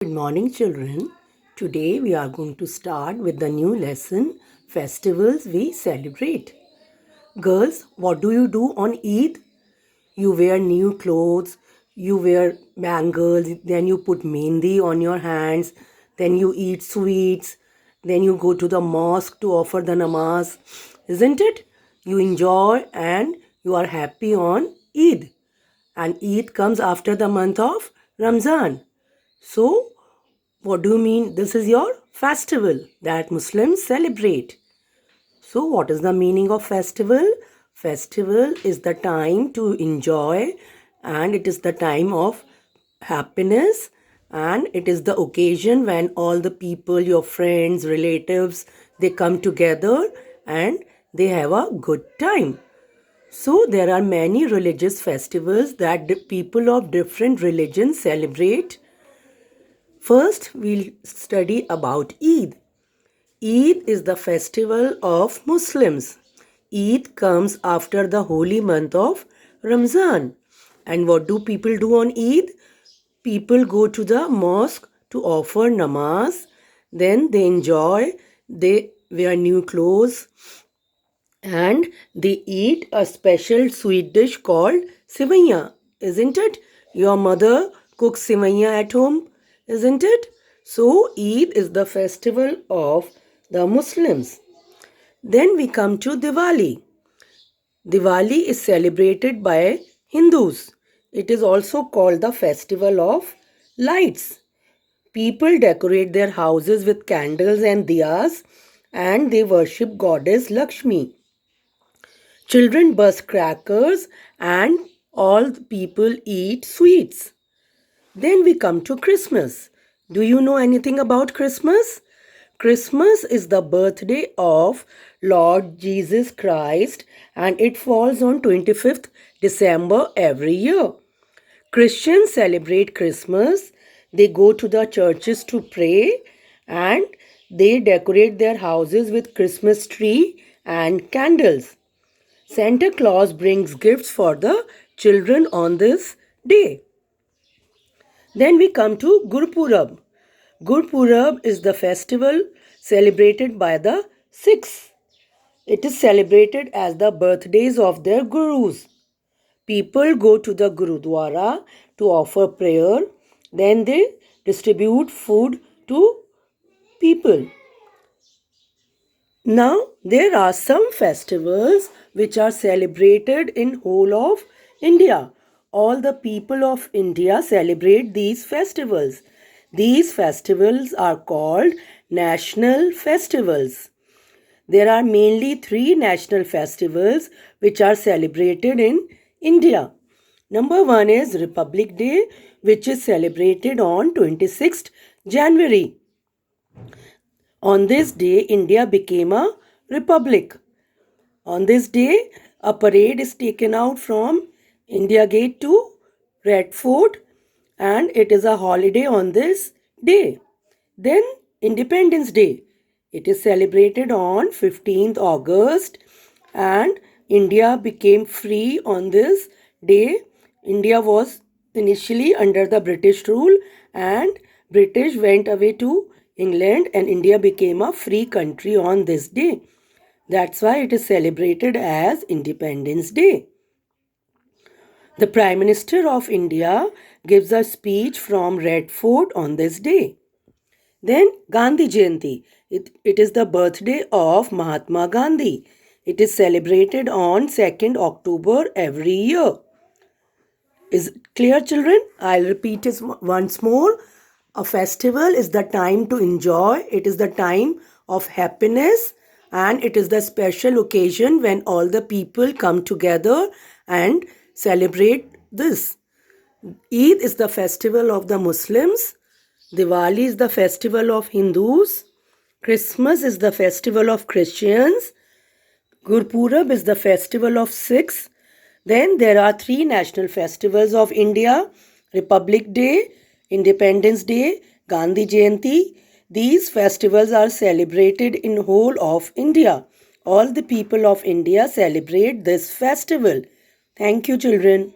Good morning, children. Today we are going to start with the new lesson Festivals we celebrate. Girls, what do you do on Eid? You wear new clothes, you wear bangles, then you put mehndi on your hands, then you eat sweets, then you go to the mosque to offer the namaz. Isn't it? You enjoy and you are happy on Eid. And Eid comes after the month of Ramzan. So, what do you mean? This is your festival that Muslims celebrate. So, what is the meaning of festival? Festival is the time to enjoy, and it is the time of happiness, and it is the occasion when all the people, your friends, relatives, they come together and they have a good time. So, there are many religious festivals that the people of different religions celebrate. First, we'll study about Eid. Eid is the festival of Muslims. Eid comes after the holy month of Ramzan. And what do people do on Eid? People go to the mosque to offer namaz. Then they enjoy, they wear new clothes, and they eat a special sweet dish called sivaiya, isn't it? Your mother cooks sivaiya at home, isn't it? So, Eid is the festival of the Muslims. Then we come to Diwali. Diwali is celebrated by Hindus. It is also called the festival of lights. People decorate their houses with candles and diyas, and they worship goddess Lakshmi. Children burst crackers and all the people eat sweets. Then we come to Christmas. Do you know anything about Christmas? Christmas is the birthday of Lord Jesus Christ and it falls on 25th December every year. Christians celebrate Christmas. They go to the churches to pray and they decorate their houses with Christmas tree and candles. Santa Claus brings gifts for the children on this day. Then we come to Gurpurab. Gurpurab is the festival celebrated by the Sikhs. It is celebrated as the birthdays of their gurus. People go to the Gurudwara to offer prayer. Then they distribute food to people. Now, there are some festivals which are celebrated in whole of India. All the people of India celebrate these festivals. These festivals are called national festivals. There are mainly three national festivals which are celebrated in India. Number one is Republic Day, which is celebrated on 26th January. On this day, India became a republic. On this day, a parade is taken out from India Gate to Red Fort, and it is a holiday on this day. Then, Independence Day. It is celebrated on 15th August, and India became free on this day. India was initially under the British rule, and British went away to England, and India became a free country on this day. That's why it is celebrated as Independence Day. The Prime Minister of India gives a speech from Red Fort on this day. Then Gandhi Jayanti. It is the birthday of Mahatma Gandhi. It is celebrated on 2nd October every year. Is it clear, children? I'll repeat it once more. A festival is the time to enjoy. It is the time of happiness, and it is the special occasion when all the people come together and celebrate this. Eid is the festival of the Muslims. Diwali is the festival of Hindus. Christmas is the festival of Christians. Gurpurab is the festival of Sikhs. Then there are three national festivals of India: Republic Day, Independence Day, Gandhi Jayanti. These festivals are celebrated in whole of India. All the people of India celebrate this festival. Thank you, children.